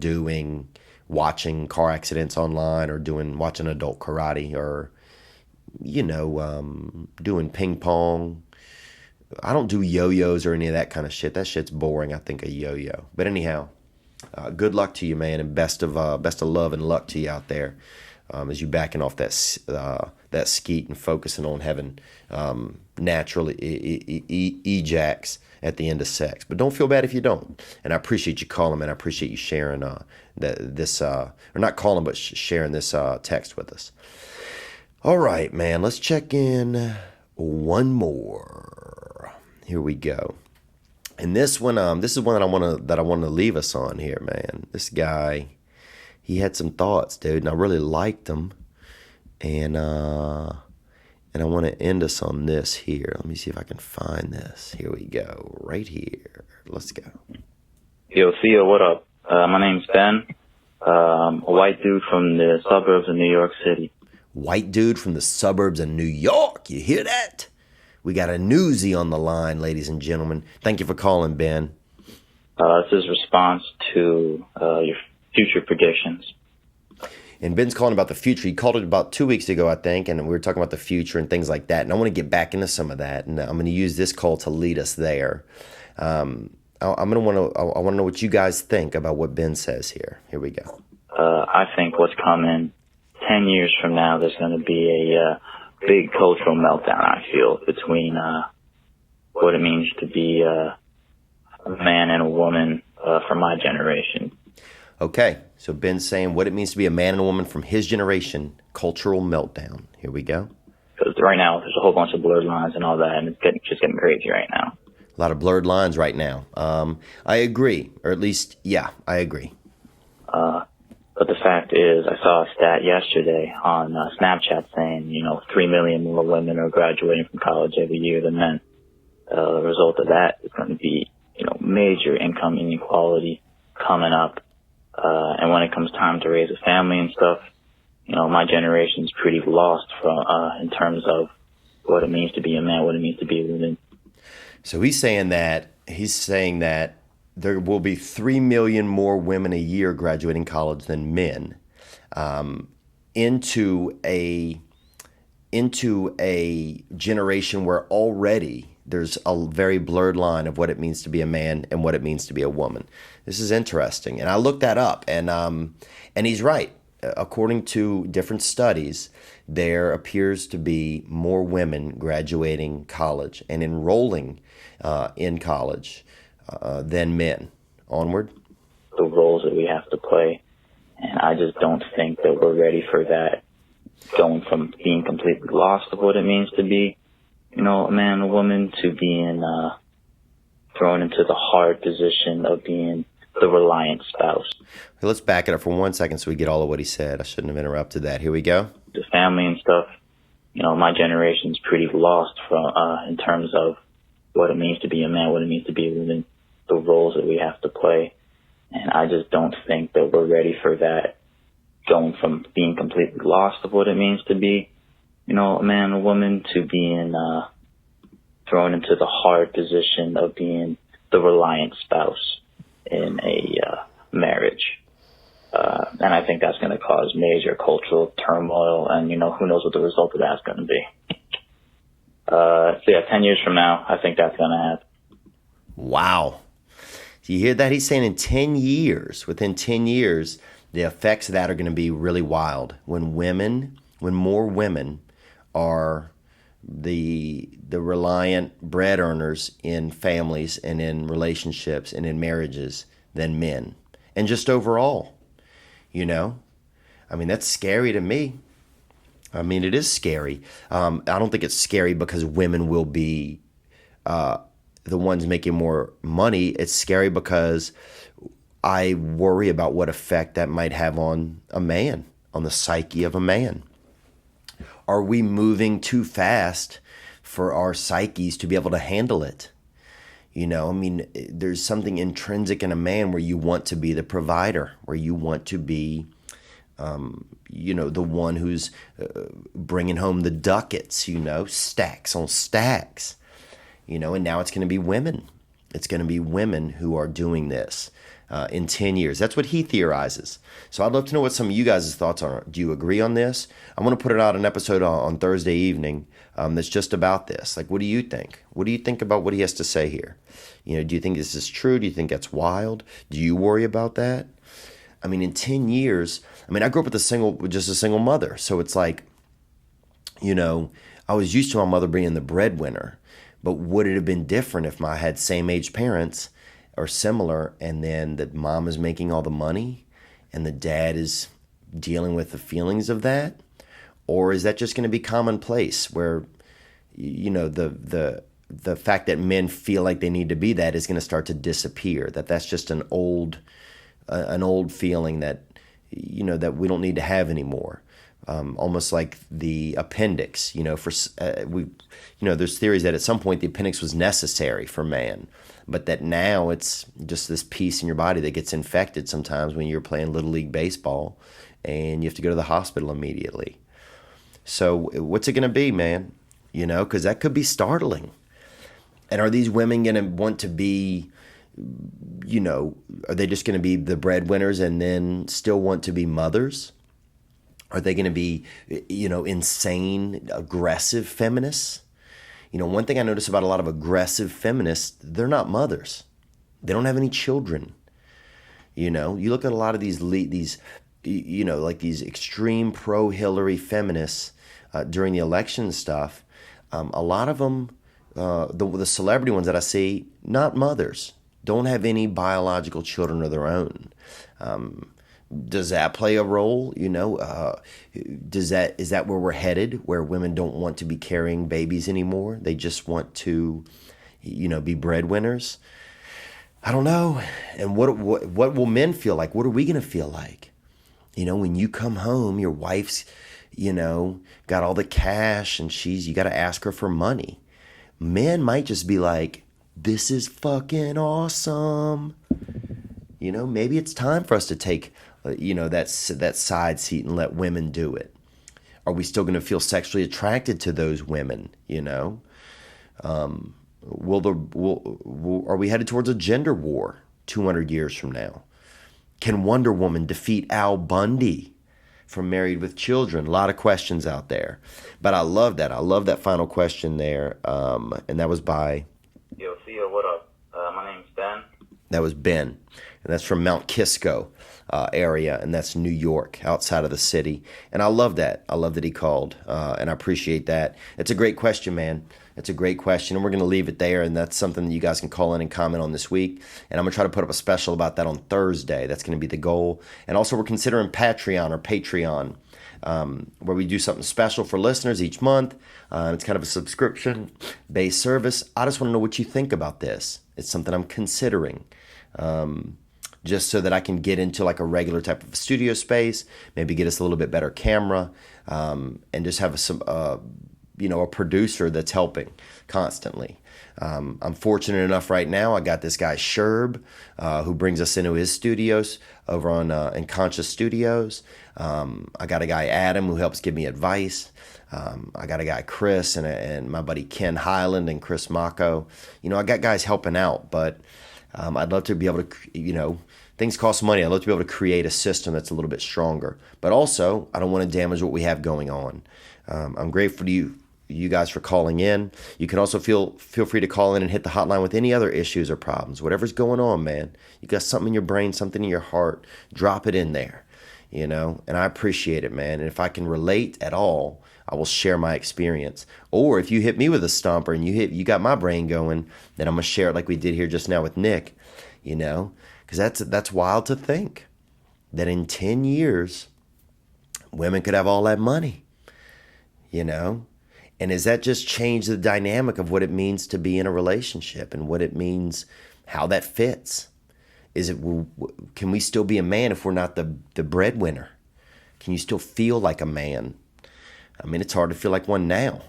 watching car accidents online or watching adult karate or, doing ping pong. I don't do yo-yos or any of that kind of shit. That shit's boring, I think, a yo-yo. But anyhow, good luck to you, man, and best of love and luck to you out there as you backing off that skeet and focusing on having natural ejacs at the end of sex. But don't feel bad if you don't. And I appreciate you calling, man. I appreciate you sharing this, or not calling, but sharing this text with us. All right, man. Let's check in one more. Here we go. And this one, this is one that I want to leave us on here, man. This guy, he had some thoughts, dude, and I really liked them. And I want to end us on this here. Let me see if I can find this. Here we go. Right here. Let's go. Yo, Theo, what up? My name's Ben. A white dude from the suburbs of New York City. White dude from the suburbs of New York. You hear that? We got a newsie on the line, ladies and gentlemen. Thank you for calling, Ben. This is response to your future predictions. And Ben's calling about the future. He called it about 2 weeks ago, I think, and we were talking about the future and things like that. And I want to get back into some of that, and I'm going to use this call to lead us there. I want to know what you guys think about what Ben says here. Here we go. I think what's coming 10 years from now, there's going to be a big cultural meltdown, I feel, between what it means to be a man and a woman from my generation. Okay, so Ben's saying what it means to be a man and a woman from his generation, cultural meltdown. Here we go. Because right now, there's a whole bunch of blurred lines and all that, and it's just getting crazy right now. A lot of blurred lines right now. I agree, or at least, yeah, I agree. But the fact is, I saw a stat yesterday on Snapchat saying, 3 million more women are graduating from college every year than men. The result of that is going to be, major income inequality coming up. And when it comes time to raise a family and stuff, my generation's pretty lost in terms of what it means to be a man, what it means to be a woman. So he's saying that there will be 3 million more women a year graduating college than men, into a generation where already there's a very blurred line of what it means to be a man and what it means to be a woman. This is interesting, and I looked that up, and he's right. According to different studies, there appears to be more women graduating college and enrolling in college than men. Onward. The roles that we have to play, and I just don't think that we're ready for that. Going from being completely lost of what it means to be, a man and a woman, to being thrown into the hard position of being the reliant spouse. Let's back it up for 1 second so we get all of what he said. I shouldn't have interrupted that. Here we go. The family and stuff, my generation's pretty lost in terms of what it means to be a man, what it means to be a woman, the roles that we have to play. And I just don't think that we're ready for that, going from being completely lost of what it means to be, a man or woman, to being thrown into the hard position of being the reliant spouse in a marriage. And I think that's going to cause major cultural turmoil, and, who knows what the result of that's going to be. 10 years from now, I think that's going to happen. Wow. Do you hear that? He's saying within 10 years, the effects of that are going to be really wild. When more women are the reliant bread earners in families and in relationships and in marriages than men. And just overall, that's scary to me. It is scary. I don't think it's scary because women will be the ones making more money. It's scary because I worry about what effect that might have on a man, on the psyche of a man. Are we moving too fast for our psyches to be able to handle it? There's something intrinsic in a man where you want to be the provider, where you want to be, the one who's bringing home the ducats, stacks on stacks, and now it's going to be women. It's going to be women who are doing this in 10 years. That's what he theorizes. So I'd love to know what some of you guys' thoughts are. Do you agree on this? I'm going to put it out an episode on Thursday evening that's just about this. Like, what do you think? What do you think about what he has to say here? Do you think this is true? Do you think that's wild? Do you worry about that? In 10 years, I grew up with just a single mother. So it's like, I was used to my mother being the breadwinner. But would it have been different if I had same age parents or similar, and then the mom is making all the money and the dad is dealing with the feelings of that? Or is that just going to be commonplace where, the fact that men feel like they need to be that is going to start to disappear, that's just an old feeling that, that we don't need to have anymore. Almost like the appendix, there's theories that at some point the appendix was necessary for man, but that now it's just this piece in your body that gets infected sometimes when you're playing Little League baseball and you have to go to the hospital immediately. So what's it going to be, man? Because that could be startling. And are these women going to want to be, are they just going to be the breadwinners and then still want to be mothers? Are they going to be, insane, aggressive feminists? One thing I notice about a lot of aggressive feminists, they're not mothers. They don't have any children. You look at a lot of these extreme pro-Hillary feminists during the election stuff. A lot of them, the celebrity ones that I see, not mothers, don't have any biological children of their own. Does that play a role? Is that where we're headed, where women don't want to be carrying babies anymore? They just want to, be breadwinners? I don't know. And what will men feel like? What are we going to feel like? When you come home, your wife's, got all the cash and you got to ask her for money. Men might just be like, this is fucking awesome. Maybe it's time for us to take, that side seat and let women do it. Are we still going to feel sexually attracted to those women? Are we headed towards a gender war 200 years from now? Can Wonder Woman defeat Al Bundy from Married with Children? A lot of questions out there, but I love that. I love that final question there, and that was by. Yo, Theo, what up? My name's Ben. That was Ben, and that's from Mount Kisco area, and that's New York, outside of the city. And I love that. I love that he called, and I appreciate that. It's a great question, man. It's a great question, and we're going to leave it there, and that's something that you guys can call in and comment on this week. And I'm going to try to put up a special about that on Thursday. That's going to be the goal. And also, we're considering Patreon, where we do something special for listeners each month. It's kind of a subscription-based service. I just want to know what you think about this. It's something I'm considering. just so that I can get into like a regular type of studio space, maybe get us a little bit better camera, and just have a producer that's helping constantly. I'm fortunate enough right now. I got this guy Sherb, who brings us into his studios over on in Conscious Studios. I got a guy Adam who helps give me advice. I got a guy Chris and my buddy Ken Highland and Chris Mako. I got guys helping out, but I'd love to be able to, things cost money. I'd love to be able to create a system that's a little bit stronger. But also, I don't want to damage what we have going on. I'm grateful to you guys for calling in. You can also feel free to call in and hit the hotline with any other issues or problems. Whatever's going on, man. You got something in your brain, something in your heart, drop it in there, and I appreciate it, man. And if I can relate at all, I will share my experience. Or if you hit me with a stomper and you got my brain going, then I'm going to share it like we did here just now with Nick, because that's wild to think that in 10 years, women could have all that money, And has that just changed the dynamic of what it means to be in a relationship and what it means, how that fits? Can we still be a man if we're not the breadwinner? Can you still feel like a man? I mean, it's hard to feel like one now.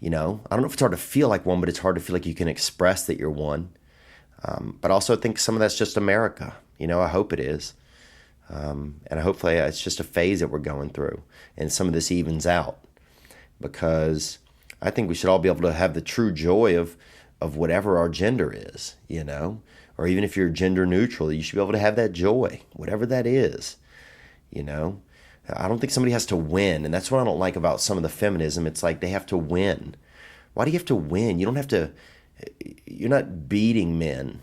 I don't know if it's hard to feel like one, but it's hard to feel like you can express that you're one. But also I think some of that's just America. I hope it is. And hopefully it's just a phase that we're going through and some of this evens out. Because I think we should all be able to have the true joy of whatever our gender is, or even if you're gender neutral, you should be able to have that joy, whatever that is, I don't think somebody has to win. And that's what I don't like about some of the feminism. It's like they have to win. Why do you have to win? You don't have to, you're not beating men,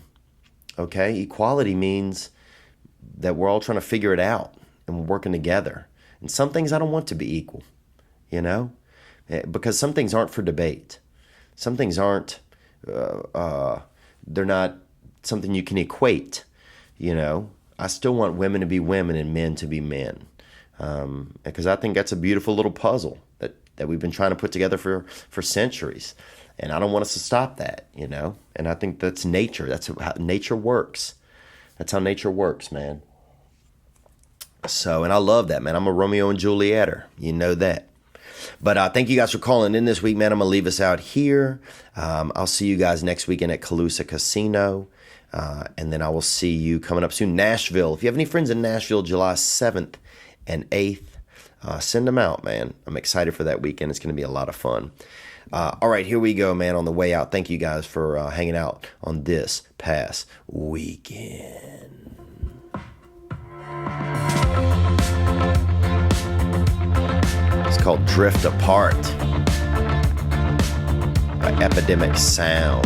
okay? Equality means that we're all trying to figure it out and we're working together. And some things I don't want to be equal, because some things aren't for debate. Some things aren't, they're not something you can equate, I still want women to be women and men to be men. Because I think that's a beautiful little puzzle that we've been trying to put together for centuries. And I don't want us to stop that, And I think that's nature. That's how nature works. That's how nature works, man. So, and I love that, man. I'm a Romeo and Julietter. You know that. But thank you guys for calling in this week, man. I'm going to leave us out here. I'll see you guys next weekend at Calusa Casino. And then I will see you coming up soon. Nashville. If you have any friends in Nashville, July 7th and 8th, send them out, man. I'm excited for that weekend. It's going to be a lot of fun. All right, here we go, man, on the way out. Thank you guys for hanging out on this past weekend. It's called Drift Apart by Epidemic Sound.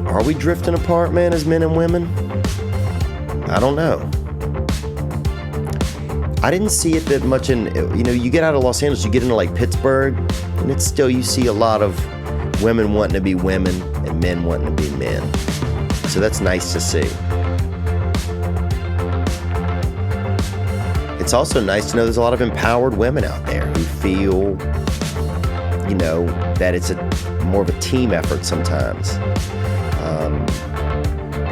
Are we drifting apart, man, as men and women? I don't know. I didn't see it that much in, you get out of Los Angeles, you get into like Pittsburgh, and it's still, you see a lot of women wanting to be women and men wanting to be men. So that's nice to see. It's also nice to know there's a lot of empowered women out there who feel, that it's more of a team effort sometimes.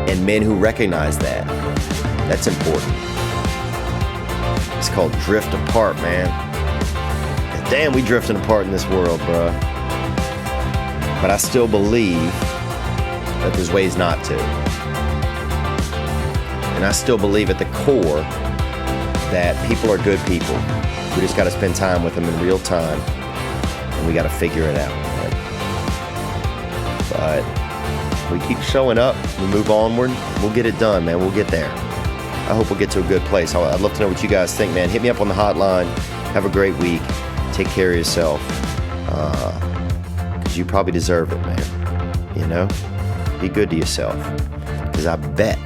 And men who recognize that. That's important. It's called Drift Apart, man. Damn, we drifting apart in this world, bro. But I still believe that there's ways not to. And I still believe at the core that people are good people. We just got to spend time with them in real time. And we got to figure it out, man. But we keep showing up, we move onward, we'll get it done, man. We'll get there. I hope we'll get to a good place. I'd love to know what you guys think, man. Hit me up on the hotline. Have a great week. Take care of yourself. Because you probably deserve it, man. Be good to yourself. Because I bet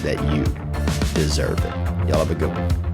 that you deserve it. Y'all have a good one.